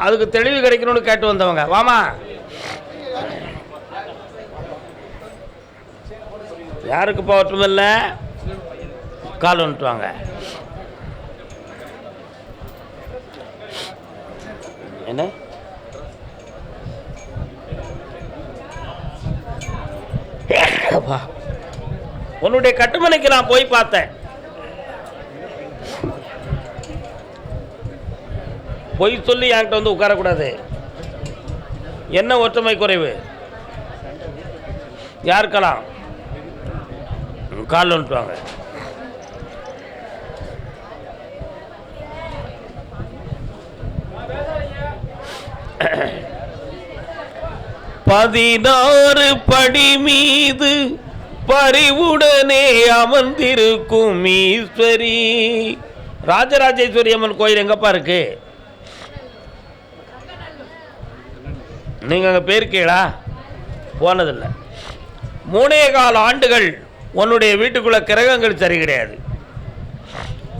அதுக்கு தெளிவு கிடைக்கணும்னு கேட்டு வந்தவங்க. வாமா, யாருக்கு போகட்டும் இல்லை, கால் வந்துட்டு வாங்க. என்ன உன்னுடைய கட்டுமனைக்கு நான் போய் பார்த்தேன். பொய் சொல்லி என்கிட்ட வந்து உட்காரக்கூடாது. என்ன ஒற்றுமை குறைவு? யாருக்கலாம் கால் வந்துட்டு வாங்க. பதினாறு படி மீது பரிவுடனே அமர்ந்திருக்கும் ஈஸ்வரி. ராஜராஜேஸ்வரி அம்மன் கோயில் எங்கப்பா இருக்கு? நீங்கள் அங்கே போயிருக்கீங்களா? போனதில்லை. 3.25 ஆண்டுகள் உன்னுடைய வீட்டுக்குள்ளே கிரகங்கள் சரி கிடையாது.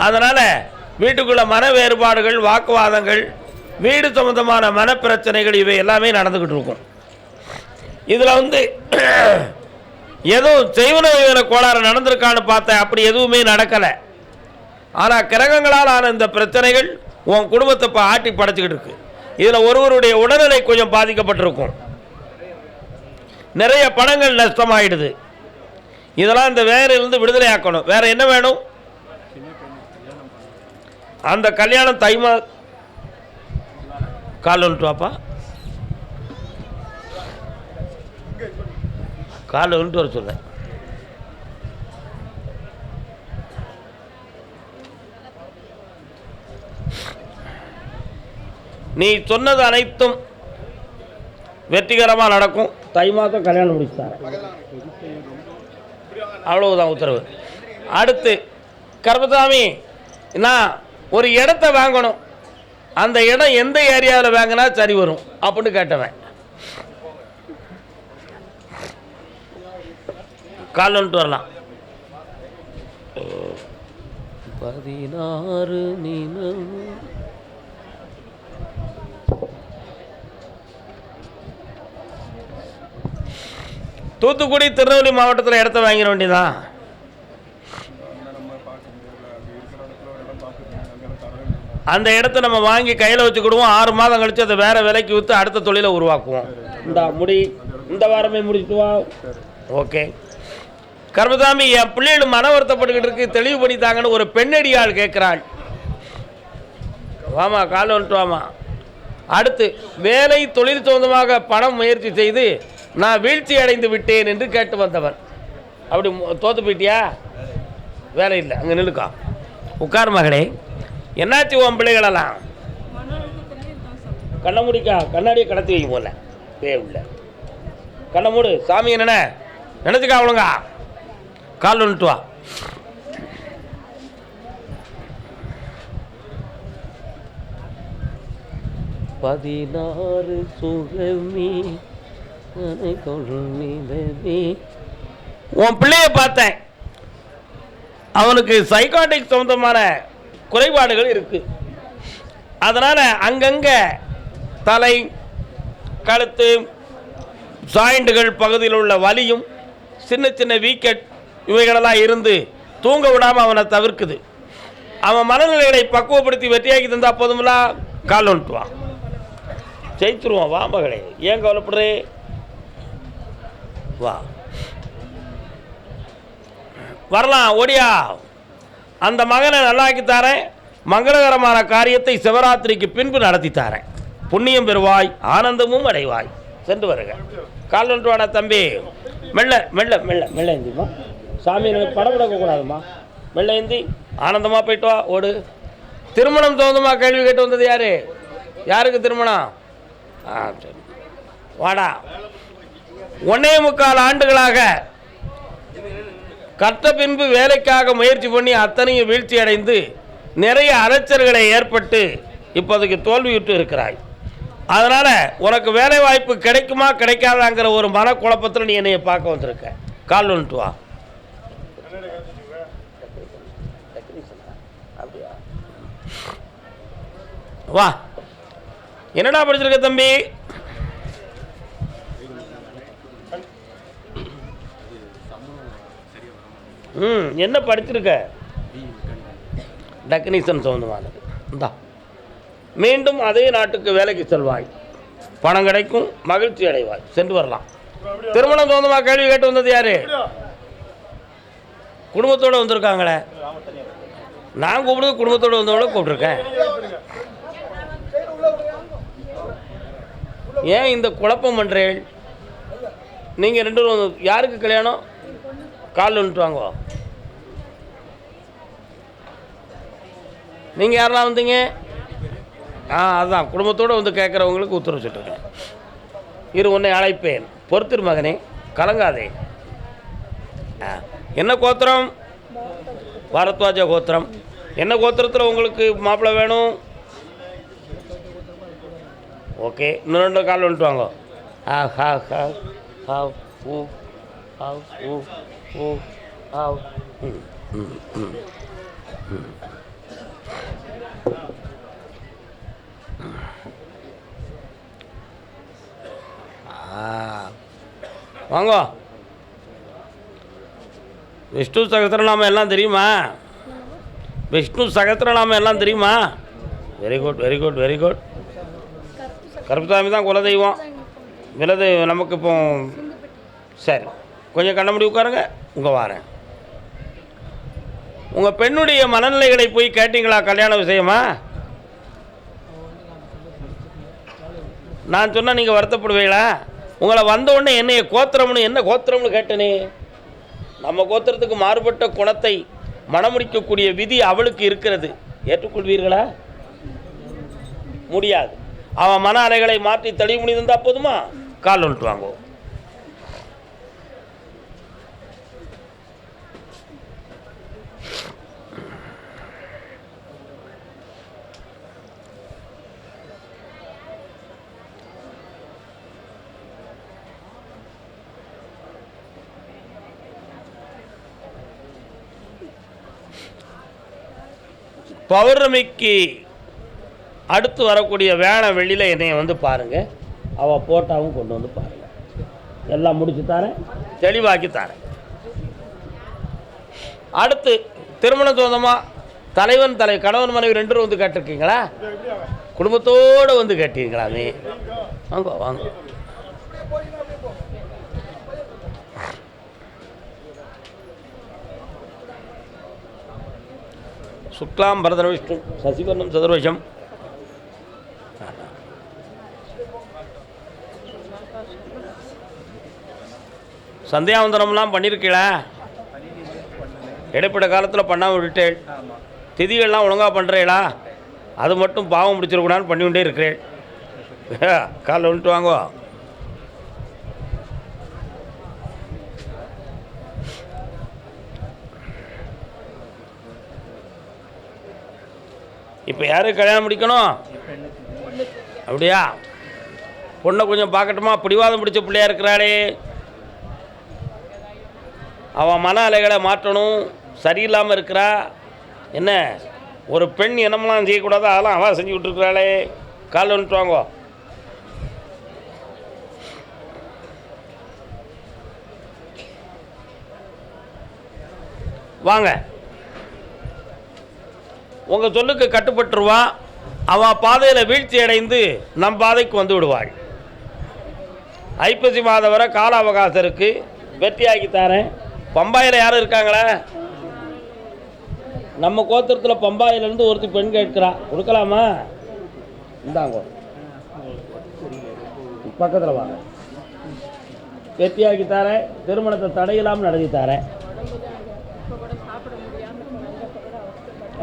அதனால் வீட்டுக்குள்ளே மன வேறுபாடுகள், வாக்குவாதங்கள், வீடு சம்பந்தமான மனப்பிரச்சனைகள் இவை எல்லாமே நடந்துக்கிட்டு இருக்கும். இதில் ஏதோ செய்வன கோளாறு நடந்திருக்கான்னு பார்த்தேன். அப்படி எதுவுமே நடக்கலை. ஆனால் கிரகங்களால் ஆன இந்த பிரச்சனைகள் உன் குடும்பத்தை இப்போ ஆட்டி படைச்சிக்கிட்டு இருக்கு. இதில் ஒருவருடைய உடல்நிலை கொஞ்சம் பாதிக்கப்பட்டிருக்கும். நிறைய பணங்கள் நஷ்டமாயிடுது. இதெல்லாம் இந்த வேலையிலிருந்து விடுதலை ஆக்கணும். வேற என்ன வேணும்? அந்த கல்யாணம் தைமா கால் வந்துட்டு வாப்பா, கால் வந்துட்டு வர சொல்ல. நீ சொன்னது அனைத்தும் வெற்றிகரமாக நடக்கும். தை மாதம் கல்யாணம் முடிச்சுட்டாங்க, அவ்வளவுதான் உத்தரவு. அடுத்து கருப்பசாமி, நான் ஒரு இடத்த வாங்கணும். அந்த இடம் எந்த ஏரியாவில் வாங்கினா சரி வரும் அப்படின்னு கேட்டவன். கால் வந்துட்டு வரலாம். 16 தூத்துக்குடி, திருநெல்வேலி மாவட்டத்தில் இடத்த வாங்கிட வேண்டியதான். அந்த இடத்த நம்ம வாங்கி கையில் வச்சுக்கிடுவோம். 6 மாதம் கழித்து அதை வேறு விலைக்கு விற்று அடுத்த தொழிலை உருவாக்குவோம். இந்த வாரமே முடிச்சுட்டு வா. ஓகே கருப்பசாமி, என் பிள்ளைகள் மன வருத்தப்பட்டுக்கிட்டு இருக்கு, தெளிவு பண்ணித்தாங்கன்னு ஒரு பெண்ணடியாள் கேட்குறாள். வாமா, கால் வந்துட்டு வாமா. அடுத்து வேலை தொழில் சொந்தமாக பணம் முயற்சி செய்து நான் வீழ்ச்சி அடைந்து விட்டேன் என்று கேட்டு வந்தவன். அப்படி தோற்று போயிட்டியா? வேலை இல்லை, அங்கே நிலுக்கா. உட்கார் மகளே. என்னாச்சு உன் பிள்ளைகளெல்லாம்? கண்ணை முடிக்கா, கண்ணாடியை கடத்தி வைக்க போல உள்ள. கண்ணை மூடு. சாமி என்ன நினச்சிக்கா அவளுங்கா. கால் வந்துட்டு வா. பதினாறு சுகமே உன் பிள்ளைய பார்த்தேன். அவனுக்கு சைக்காட்டிக் சம்பந்தமான குறைபாடுகள் இருக்கு. அதனால அங்கங்க தலை, கழுத்து, ஜாயிண்டுகள் பகுதியில் உள்ள வலியும், சின்ன சின்ன வீக்கெட் இவைகளெல்லாம் இருந்து தூங்க விடாமல் அவனை தவிர்க்குது. அவன் மனநிலைகளை பக்குவப்படுத்தி வெற்றியாக்கி தந்தா போதும்லா. கால் வந்துட்டுவான், ஜெயித்துருவான். வா மகளே, ஏன் கவலைப்படுறே? வா, வரலாம், ஓடியா. அந்த மகனை நல்லாக்கி தாரேன். மங்களகரமான காரியத்தை சிவராத்திரிக்கு பின்பு நடத்தி தாரேன். புண்ணியம் பெறுவாய், ஆனந்தமும் அடைவாய். சென்று வருக. கால் வந்துட்டு வாடா தம்பி. மெல்ல மெல்ல மெல்ல மெல்ல ஏந்திமா. சாமி எனக்கு படம் கொடுக்கக்கூடாதுமா. மெல்ல ஏந்தி ஆனந்தமாக போயிட்டு வா. ஓடு. திருமணம் சம்பந்தமாக கேள்வி கேட்டு வந்தது யாரு? யாருக்கு திருமணம்? சரி, வாடா. 1.25 ஆண்டுகளாக கற்ற பின்பு வேலைக்காக முயற்சி பண்ணி அத்தனையும் வீழ்ச்சி அடைந்து நிறைய அலைச்சல்களை ஏற்பட்டு இப்போதைக்கு தோல்வியுற்று இருக்கிறாய். அதனால் உனக்கு வேலை வாய்ப்பு கிடைக்குமா கிடைக்காதாங்கிற ஒரு மனக்குழப்பத்தில் நீ என்னைய பார்க்க வந்திருக்க. கால் வந்துட்டு வா. வா, என்னடா படிச்சிருக்க தம்பி? என்ன படிச்சிருக்க? டெக்னீஷியன் சம்பந்தமானது. இந்தா மீண்டும் அதே நாட்டுக்கு வேலைக்கு செல்வாய், பணம் கிடைக்கும், மகிழ்ச்சி அடைவாய், சென்று வரலாம். திருமணம் சம்பந்தமாக கேள்வி கேட்டு வந்தது யாரு? குடும்பத்தோடு வந்திருக்காங்களே. நான் கூப்பிடுறது குடும்பத்தோடு வந்தவங்கள கூப்பிட்டுருக்கேன். ஏன் இந்த குழப்பம் பண்ணுறேன்? நீங்கள் 2 பேரும் யாருக்கு கல்யாணம்? காலில் வந்துட்டு வாங்க. நீங்கள் யாரெல்லாம் வந்தீங்க? அதுதான் குடும்பத்தோடு வந்து கேட்குறவங்களுக்கு உத்தரவு சொல்லிருக்கேன். இரு உன்னை அழைப்பேன், பொறுத்திரு மகனே, கலங்காதே. என்ன கோத்திரம்? பாரத்வாஜ கோத்திரம். என்ன கோத்திரத்தில் உங்களுக்கு மாப்பிள்ளை வேணும்? ஓகே, இன்னும் 2 கால் வந்துட்டு வாங்க. வாங்க. விஷ்ணு சகஸ்ரநாமம் எல்லாம் தெரியுமா? விஷ்ணு சகஸ்ரநாமம் எல்லாம் தெரியுமா? Very good, very good, very good. Karuppusamy தான் குலதெய்வம். விலதெய்வம் நமக்கு இப்போ சரி. கொஞ்சம் கண்ண முடி உட்காருங்க, உங்கள் வாரேன். உங்கள் பெண்ணுடைய மனநிலைகளை போய் கேட்டீங்களா கல்யாண விஷயமா? நான் சொன்னால் நீங்கள் வருத்தப்படுவீங்களா? உங்களை வந்த உடனே என்னைய கோத்திரம்னு என்ன கோத்திரம்னு கேட்டனே. நம்ம கோத்திரத்துக்கு மாறுபட்ட குணத்தை மணமுடிக்கக்கூடிய விதி அவளுக்கு இருக்கிறது. ஏற்றுக்கொள்வீர்களா? முடியாது. அவன் மன அலைகளை மாற்றி தெளிவு முடிந்தால் போதுமா? கால் வந்துட்டு வாங்க. பௌர்ணமிக்கு அடுத்து வரக்கூடிய வேண வெளியில் என்னைய வந்து பாருங்கள். அவள் போட்டாவும் கொண்டு வந்து பாருங்கள். எல்லாம் முடிச்சு தரேன், தெளிவாக்கி தரேன். அடுத்து திருமணம் சொந்தமாக தலைவன் கணவன் மனைவி 2 பேரும் வந்து கேட்டிருக்கீங்களா? குடும்பத்தோடு வந்து கேட்டீங்களாமே. வாங்க வாங்க. சுக்லாம் பரதர விஷ்ணு சசிவர்ணம் சதுர்வசம். சந்தியாவந்தனம்லாம் பண்ணியிருக்கீங்களா? இடைப்பட்ட காலத்தில் பண்ணாமல் விட்டுட்டேன். திதிகள்லாம் ஒழுங்காக பண்ணுறீங்களா? அது மட்டும் பாவம் முடிச்சிருக்கூடான்னு பண்ணிக்கிட்டே இருக்கிறேன். காலைல வந்துட்டு வாங்குவா. இப்போ யாருக்கு கல்யாணம் முடிக்கணும்? அப்படியா? பொண்ணை கொஞ்சம் பார்க்கட்டுமா? பிடிவாதம் பிடிச்ச பிள்ளையா இருக்கிறாளே, அவன் மன அலைகளை மாற்றணும். சரியில்லாமல் இருக்கிறா. என்ன ஒரு பெண் என்னமெல்லாம் செய்யக்கூடாது, அதெல்லாம் அவன் செஞ்சு விட்டுருக்குறாளே. கால் வந்துட்டு வாங்க. வாங்க. உங்கள் சொல்லுக்கு கட்டுப்பட்டுருவா. அவள் பாதையில் வீழ்ச்சி அடைந்து நம் பாதைக்கு வந்து விடுவாள். ஐப்பசி மாதம் வரை கால அவகாசம் இருக்குது. வெற்றியாக்கி தரேன். பம்பாயில் யாரும் இருக்காங்களா? நம்ம கோத்திரத்தில் பம்பாயிலேருந்து ஒருத்தி பெண் கேட்கிறா. கொடுக்கலாமா? இந்தாங்க, பக்கத்தில் வாங்க. வெற்றியாக்கி தரேன். திருமணத்தை தடையில்லாமல் நடத்தி தரேன்.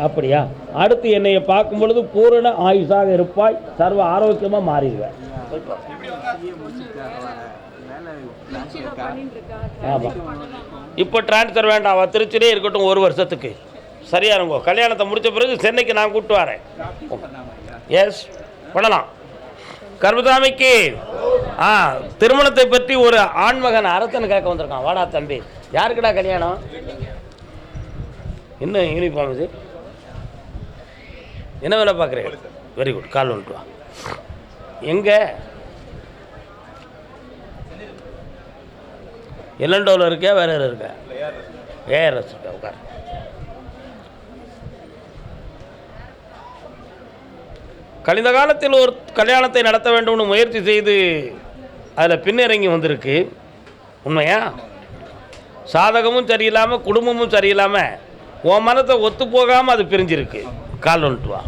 அப்படியா? அடுத்து என்னைய பார்க்கும் பொழுது பூரண ஆயுஷாக இருப்பாய், சர்வ ஆரோக்கியமாக மாறிடுவேன். ஆமாம். இப்போ டிரான்ஸ்ஃபர் வேண்டாம், அவள் திருச்சிலே இருக்கட்டும் 1 வருஷத்துக்கு. சரியா இருங்கோ. கல்யாணத்தை முடித்த பிறகு சென்னைக்கு நான் கூப்பிட்டு வரேன். எஸ், பண்ணலாம். கருப்புசாமிக்கு திருமணத்தை பற்றி ஒரு ஆண்மகன் அரசன் கேட்க வந்திருக்கான். வாடா தம்பி. யாருக்குடா கல்யாணம்? இன்னும் யூனிஃபார்ம் இது என்ன வேலை பார்க்குறேன்? Very good. கால் வந்துட்டு வா. எங்கே? எல்லண்டோவில் இருக்கா, வேற யாரும் இருக்கா? ஏஆர்எஸ் இருக்கா? உட்கார். கழிந்த காலத்தில் ஒரு கல்யாணத்தை நடத்த வேண்டும்னு முயற்சி செய்து அதில் பின்னிறங்கி வந்திருக்கு. உண்மையா? சாதகமும் சரியில்லாமல் குடும்பமும் சரியில்லாமல் உன் மனத்தை ஒத்து போகாமல் அது பிரிஞ்சிருக்கு. கால் வந்துட்டு வா.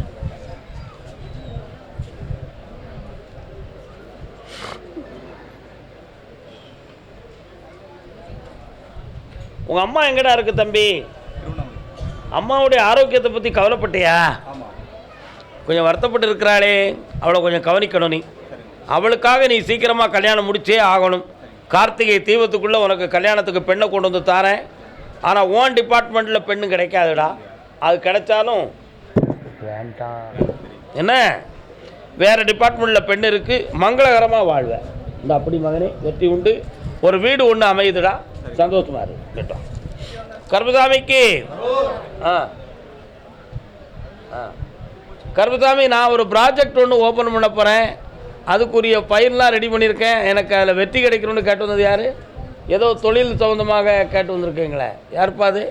உங்கள் அம்மா எங்கடா இருக்கு தம்பி? அம்மாவுடைய ஆரோக்கியத்தை பற்றி கவலைப்பட்டியா? கொஞ்சம் வருத்தப்பட்டு இருக்கிறாளே, அவளை கொஞ்சம் கவனிக்கணும். நீ அவளுக்காக நீ சீக்கிரமாக கல்யாணம் முடிச்சே ஆகணும். கார்த்திகை தீபத்துக்குள்ளே உனக்கு கல்யாணத்துக்கு பெண்ணை கொண்டு வந்து தாரேன். ஆனால் ஓன் டிபார்ட்மெண்ட்டில் பெண்ணு கிடைக்காதுடா. அது கிடைச்சாலும் வேண்டாம். என்ன, வேறு டிபார்ட்மெண்ட்டில் பெண் இருக்குது. மங்களகரமாக வாழ்வேன். இந்த அப்படி மகனே வெற்றி உண்டு. ஒரு வீடு ஒன்று அமையுதுடா. சந்தோஷமா இருக்கு. கேட்டோம் கருப்பசாமிக்கு. கருப்பசாமி, நான் ஒரு ப்ராஜெக்ட் ஒன்று ஓப்பன் பண்ண போகிறேன். அதுக்குரிய ஃபைல்லாம் ரெடி பண்ணியிருக்கேன். எனக்கு அதில் வெற்றி கிடைக்கணும்னு கேட்டு வந்தது யார்? ஏதோ தொழில் சம்மந்தமாக கேட்டு வந்திருக்கீங்களே, யாருப்பா அது?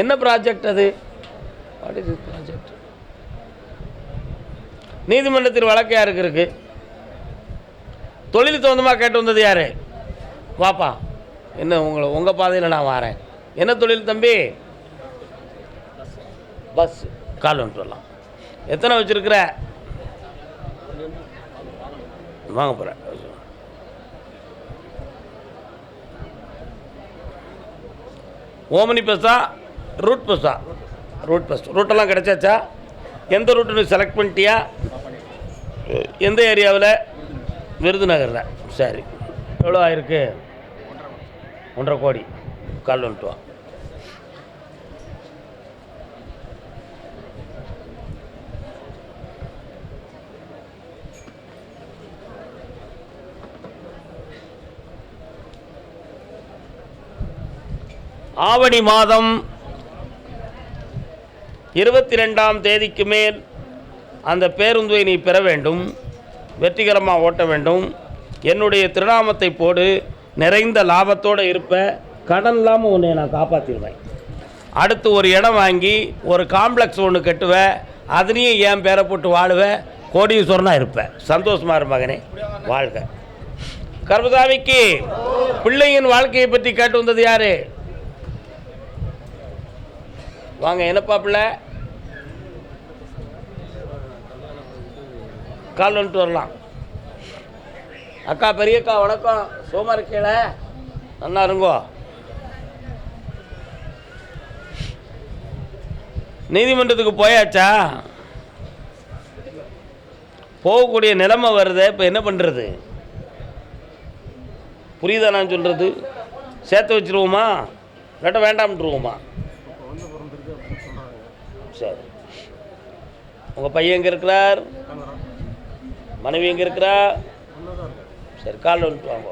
என்ன ப்ராஜெக்ட் அது? What is project? நீதிமன்றத்தில் வழக்கு யாருக்கு இருக்கு? தொழில் சம்மந்தமாக கேட்டு வந்தது யார்? வாப்பா, என்ன உங்கள் பாதையில் நான் வரேன். என்ன தொழில் தம்பி? பஸ். கால் வந்துட்டு வரலாம். எத்தனை வச்சுருக்கிற? வாங்க போகிறேன். ஓமனி பஸ்ஸா, ரூட் பஸ்ஸா? Route bus. ரூட்டெல்லாம் கிடைச்சாச்சா? எந்த ரூட்டுன்னு செலக்ட் பண்ணிட்டியா? எந்த ஏரியாவில்? விருதுநகரில். சரி, எவ்வளோ ஆயிருக்கு? 1.5 கோடி. கால் வந்துட்டு வா. ஆவணி மாதம் 22ஆம் தேதிக்கு மேல் அந்த பேருந்தை நீ பெற வேண்டும். வெற்றிகரமாக ஓட்ட வேண்டும். என்னுடைய திருநாமத்தை போடு. நிறைந்த லாபத்தோடு இருப்ப. கடன் இல்லாமல் உன்னை நான் காப்பாற்றிடுவேன். அடுத்து ஒரு இடம் வாங்கி ஒரு காம்ப்ளெக்ஸ் ஒன்று கட்டுவேன். அதுலேயும் என் பேரை போட்டு வாழுவேன். கோடீஸ்வரனாக இருப்பேன். சந்தோஷமாக இரு மகனே, வாழ்க. கருப்பசாமிக்கு பிள்ளையின் வாழ்க்கையை பற்றி கேட்டு வந்தது யார்? வாங்க. என்னப்பா பிள்ளை? கால் வந்துட்டு வரலாம். அக்கா, பெரியக்கா வணக்கம். சோமா இருக்கீங்கள? நல்லா இருங்கோ. நீதிமன்றத்துக்கு போயாச்சா? போகக்கூடிய நிலைமை வருது. இப்போ என்ன பண்ணுறது? புரியுதா நான் சொல்கிறது? சேர்த்து வச்சுருவோமா, இல்லாட்ட வேண்டாம்ட்டுருவோமா? சரி. உங்கள் பையன் எங்கே இருக்கிறார்? மனைவி எங்கே இருக்கிறா? சரி, காலில் வந்துட்டு வாங்க.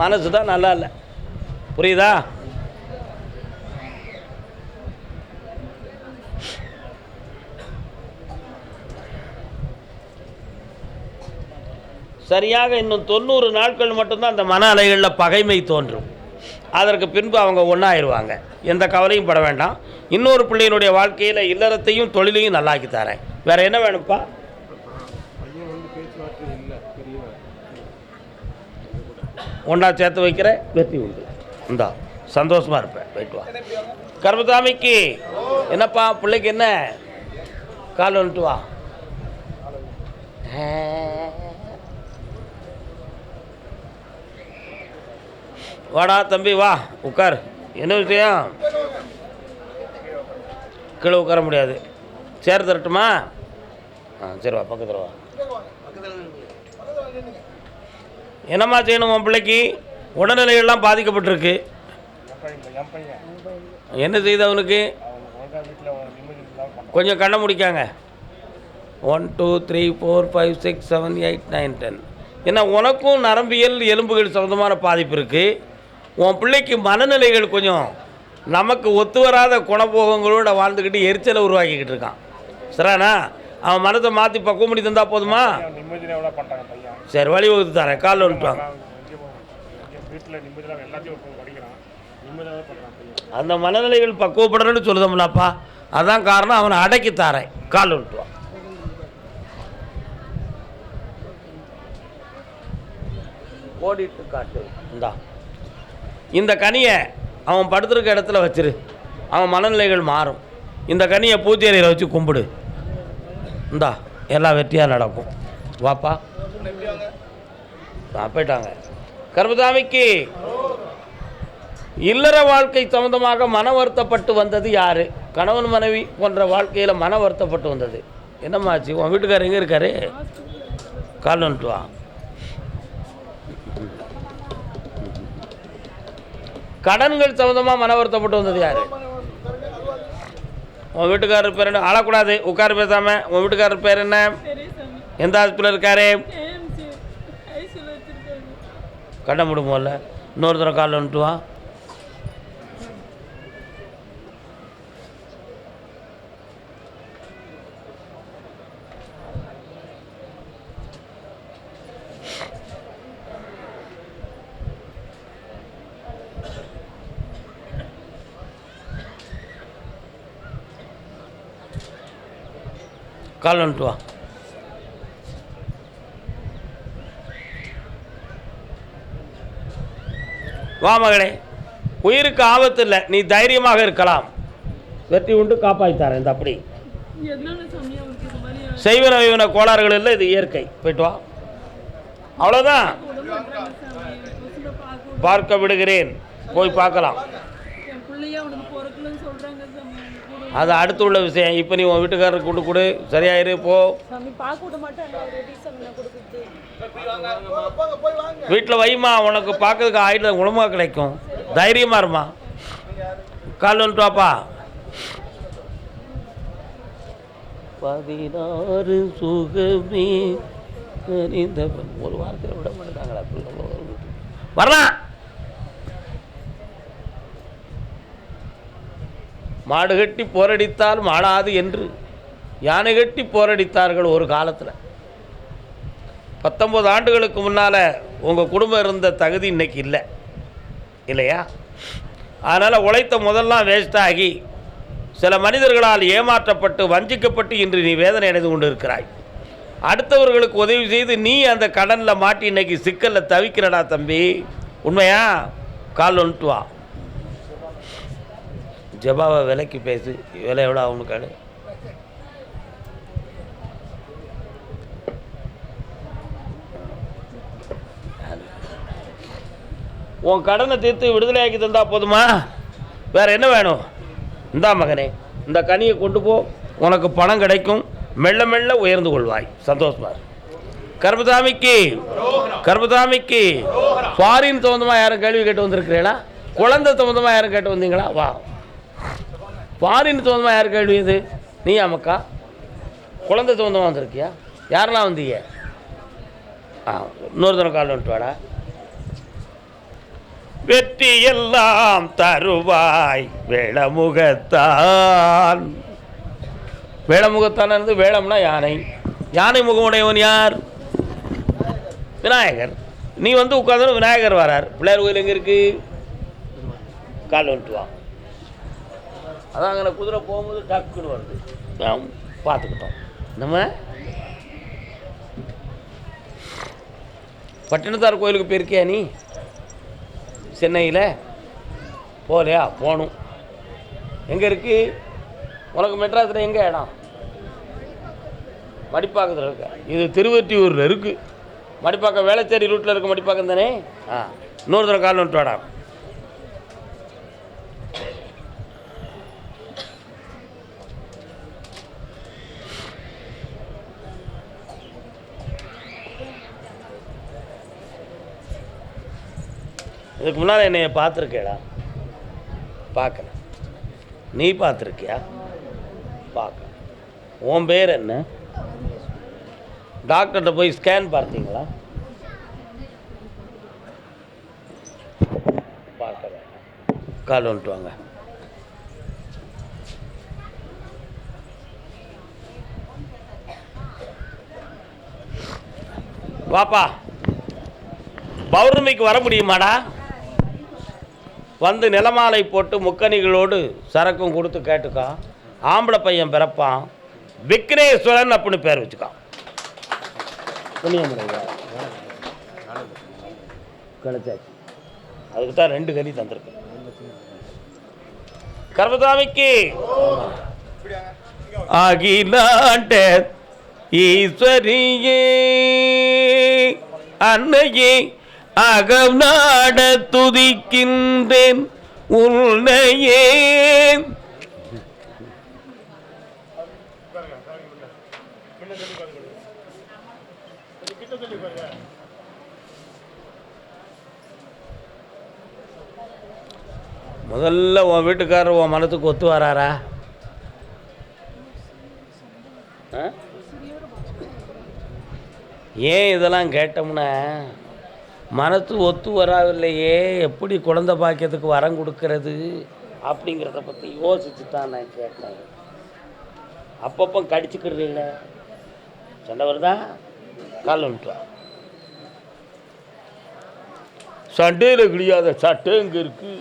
மனசு தான் நல்லா இல்லை. புரியுதா? சரியாக இன்னும் 90 நாட்கள் மட்டும்தான் அந்த மன அலைகளில் பகைமை தோன்றும். அதற்கு பின்பு அவங்க ஒன்றாயிருவாங்க. எந்த கவலையும் பட வேண்டாம். இன்னொரு பிள்ளையினுடைய வாழ்க்கையில் இல்லறத்தையும் தொழிலையும் நல்லாக்கி தரேன். வேறு என்ன வேணும்ப்பா? ஒன்றா சேர்த்து வைக்கிற வெற்றி உண்டு. இந்தா சந்தோஷமாக இருப்பேன். போயிட்டு வா. கருப்பசாமிக்கு என்னப்பா பிள்ளைக்கு என்ன? கால் வந்துட்டு வா. வாடா தம்பி, வா உட்கார். என்ன விஷயம்? கீழே உட்கார முடியாது. சேர் தரட்டுமா? சரி வா, பக்கத்தில் வா. என்னம்மா செய்யணும்? உன் பிள்ளைக்கு உடல்நிலைகள்லாம் பாதிக்கப்பட்டிருக்கு. என்ன செய்து அவனுக்கு? கொஞ்சம் கண்ணை முடிக்காங்க. 1 2 3 4 5 6 7 8 9 10. ஏன்னா உனக்கும் நரம்பியல் எலும்புகள் சம்மந்தமான பாதிப்பு இருக்குது. உன் பிள்ளைக்கு மனநிலைகள் கொஞ்சம் நமக்கு ஒத்து வராத குணபோகங்களோட வாழ்ந்துக்கிட்டு எரிச்சலை உருவாக்கிக்கிட்டு இருக்கான். சரிண்ணா? அவன் மனத்தை மாற்றி பக்குவம் பண்ணி தந்தா போதுமா? சரி, வழி வகுத்து தரேன். காலில் வந்துட்டுவாங்க. அந்த மனநிலைகள் பக்குவப்படணும்னு சொல்லுதோம்லப்பா, அதான் காரணம். அவனை அடக்கி தாரேன். காலில் வந்துட்டுவான். ஓடிட்டு காட்டு. இந்த கனியை அவன் படுத்துருக்க இடத்துல வச்சிரு, அவன் மனநிலைகள் மாறும். இந்த கனியை பூஜை அறையில் வச்சு கும்பிடு. இந்தா எல்லாம் வெற்றியாக நடக்கும். வாப்பா. போயிட்டாங்க. கர்மசாமிக்கு இல்லற வாழ்க்கை சம்பந்தமாக மன வருத்தப்பட்டு வந்தது யாரு? கணவன் மனைவி போன்ற வாழ்க்கையில் மன வருத்தப்பட்டு வந்தது. என்னம்மாச்சு? உன் வீட்டுக்காரர் எங்கே இருக்காரு? கால் வந்துட்டு வா. கடன்கள் சம்பந்தமாக மன வருத்தப்பட்டு வந்தது யாரு? உன் வீட்டுக்காரர் பேர் என்ன? அழக்கூடாது, உட்கார பேசாம. உன் வீட்டுக்காரர் பேர் என்ன? எந்த ஹாஸ்பிட்டல் இருக்காரு? கண்ண முடியுமோல்ல. இன்னொரு தடவை காலில் வந்துட்டு வா. கால் வந்துட்டு வா. வா மகளே, உயிருக்கு ஆபத்து இல்லை, நீ தைரியமாக இருக்கலாம். வெற்றி உண்டு, காப்பாற்றித்தாரேன். இந்த அப்படி செய்வன வைவன கோளாறுகள் இல்லை, இது இயற்கை. போயிட்டு வா. அவ்வளோதான். பார்க்க விடுகிறேன், போய் பார்க்கலாம். அது அடுத்து உள்ள விஷயம். இப்போ நீ உன் வீட்டுக்காரருக்கு கொண்டு கொடு, சரியாயிரு. போ. வீட்டில் வைமா, உனக்கு பார்க்கறதுக்கு ஆயிரம் குணமாக கிடைக்கும். தைரியமாக இருமா. கால் வந்துட்டு வாப்பா. 16 சுகமே ஒரு வாரத்தில் விட மாட்டாங்களா? வரலாம். மாடு கட்டி போரடித்தால் மாளாது என்று யானை கட்டி போரடித்தார்கள் ஒரு காலத்தில். 19 ஆண்டுகளுக்கு முன்னால் உங்கள் குடும்பம் இருந்த தகுதி இன்னைக்கு இல்லை இல்லையா? அதனால் உழைத்த முதல்லாம் வேஸ்டாகி சில மனிதர்களால் ஏமாற்றப்பட்டு வஞ்சிக்கப்பட்டு இன்று நீ வேதனை அடைந்து கொண்டு இருக்கிறாய். அடுத்தவர்களுக்கு உதவி செய்து நீ அந்த கடனில் மாட்டி இன்னைக்கு சிக்கலில் தவிக்கிறடா தம்பி. உண்மையா? கால் வந்துட்டு வா. ஜபாவை விலைக்கு பேசு. விலை எவ்வளோ ஆகும்னு காடு. உன் கடனை தீர்த்து விடுதலையாக்கி தந்தா போதுமா? வேற என்ன வேணும்? இந்தா மகனே, இந்த கனியை கொண்டு போ, உனக்கு பணம் கிடைக்கும். மெல்ல மெல்ல உயர்ந்து கொள்வாய். சந்தோஷமா. கர்மசாமிக்கு கர்மசாமிக்கு ஃபாரின் சம்பந்தமாக யாரும் கேள்வி கேட்டு வந்திருக்கிறீங்களா? குழந்தை சம்பந்தமாக யாரும் கேட்டு வந்தீங்களா? வா. ஃபாரின் சம்பந்தமாக யார் கேள்வி? இது நீ அமக்கா குழந்தை சம்பந்தமாக வந்திருக்கியா? யாரெல்லாம் வந்தீங்க? இன்னொரு தடவை கால் வந்துட்டு வாடா. வெற்றி எல்லாம் தருவாய் வேளமுகத்தான். வேளமுகத்தான் இருந்து வேளம்னா யானை. யானை முகமுடையவன் யார்? விநாயகர். நீ வந்து உட்காந்து விநாயகர் வரார். பிள்ளையார் கோயில் எங்கே இருக்கு? கால் வந்துட்டு வா. அதான் அங்கே குதிரை போகும்போது டக்குன்னு வருது. பார்த்துக்கிட்டோம். நம்ம பட்டினத்தார் கோயிலுக்கு போயிருக்கியா நீ? சென்னையில் போகலையா? போகணும். எங்கே இருக்குது உனக்கு? மெட்ராஸில் எங்கே இடம்? மடிப்பாக்கத்தில் இருக்க. இது திருவொற்றியூரில் இருக்குது. மடிப்பாக்கம் வேளச்சேரி ரூட்டில் இருக்க மடிப்பாக்கம் தானே? இன்னொரு தடவை கால் வந்துட்டு வாடா. இதுக்கு முன்னால் என்னைய பார்த்துருக்கேடா? பார்க்கல. நீ பார்த்துருக்கியா? பார்க்க. உன் பேர் என்ன? டாக்டர்கிட்ட போய் ஸ்கேன் பார்த்தீங்களா? பார்க்கல. கால் வந்துட்டு வாங்க. வாப்பா, பௌர்ணமிக்கு வர முடியுமாடா? வந்து நிலமாலை போட்டு முக்கணிகளோடு சரக்கும் கொடுத்து கேட்டுக்கா. ஆம்பளை பையன் பிறப்பான், விக்னேஸ்வரன் அப்படின்னு பேர் வச்சுக்கான். கிடைச்சாச்சு. அதுக்கு தான் 2 கனி தந்திருக்கு. கர்மசாமிக்கு ஆகிலாண்ட ஈஸ்வரியே அன்னையே அகம் நாட துதிக்கின்றேன் உன்னையே. முதல்ல உன் வீட்டுக்காரர் உன் மனத்துக்கு ஒத்து வராரா? ஏன் இதெல்லாம் கேட்டோம்னா, மனசு ஒத்து வராவில்லையே, எப்படி குழந்தை பாக்கியத்துக்கு வரம் கொடுக்கறது அப்படிங்கிறத பற்றி யோசிச்சு தான் நான் கேட்டேன். அப்பப்போ கடிச்சுக்கிறீங்கள, சண்டை வருதா? கால் வந்துட்டா. சண்டையில் கிழியாத சட்டை இங்கே இருக்கு.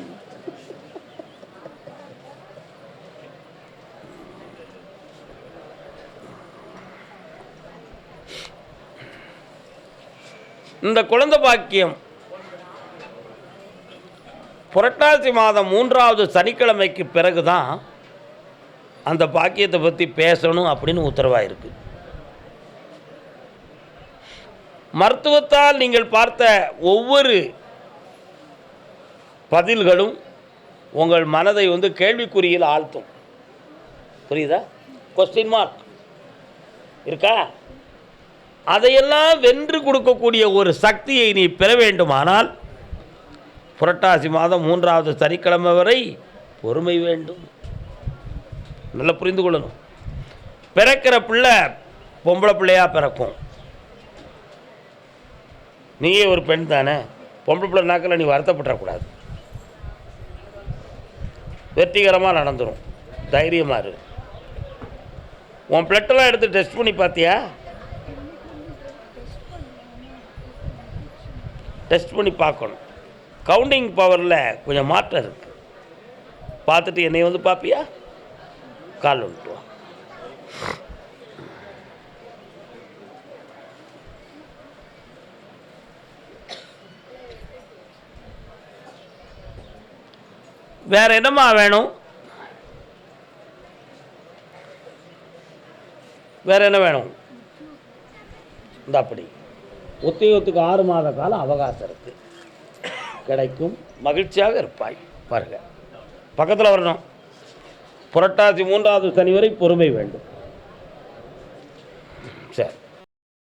இந்த குழந்தை பாக்கியம் புரட்டாசி மாதம் 3வது சனிக்கிழமைக்கு பிறகு தான் அந்த பாக்கியத்தை பற்றி பேசணும் அப்படின்னு உத்தரவாயிருக்கு. மருத்துவத்தால் நீங்கள் பார்த்த ஒவ்வொரு பதில்களும் உங்கள் மனதை கேள்விக்குறியில் ஆழ்த்தும். புரியுதா? கொஸ்டின் மார்க் இருக்கா? அதையெல்லாம் வென்று கொடுக்கக்கூடிய ஒரு சக்தியை நீ பெற வேண்டுமானால் புரட்டாசி மாதம் 3வது சனிக்கிழமை வரை பொறுமை வேண்டும். நல்லா புரிந்து கொள்ளணும். பிறக்கிற பிள்ளை பொம்பளை பிள்ளையாக பிறக்கும். நீயே ஒரு பெண் தானே, பொம்பளை பிள்ளை நாக்கில் நீ வருத்தப்படக்கூடாது. வெற்றிகரமாக நடந்துடும். தைரியமாக இரு. உன் பிளட்டெல்லாம் எடுத்து டெஸ்ட் பண்ணி பார்த்தியா? டெஸ்ட் பண்ணி பார்க்கணும். கவுண்டிங் பவரில் கொஞ்சம் மாற்றம் இருக்குது. பார்த்துட்டு என்னை பார்ப்பியா? கால் வந்துட்டு வா. வேற என்னம்மா வேணும்? வேற என்ன வேணும்? இந்த அப்படி உத்தியோகத்துக்கு 6 மாத காலம் அவகாசம் இருக்கு, கிடைக்கும். மகிழ்ச்சியாக இருப்பாய். பாருங்க, பக்கத்தில் வரணும். புரட்டாசி 3வது சனி வரை பொறுமை வேண்டும்.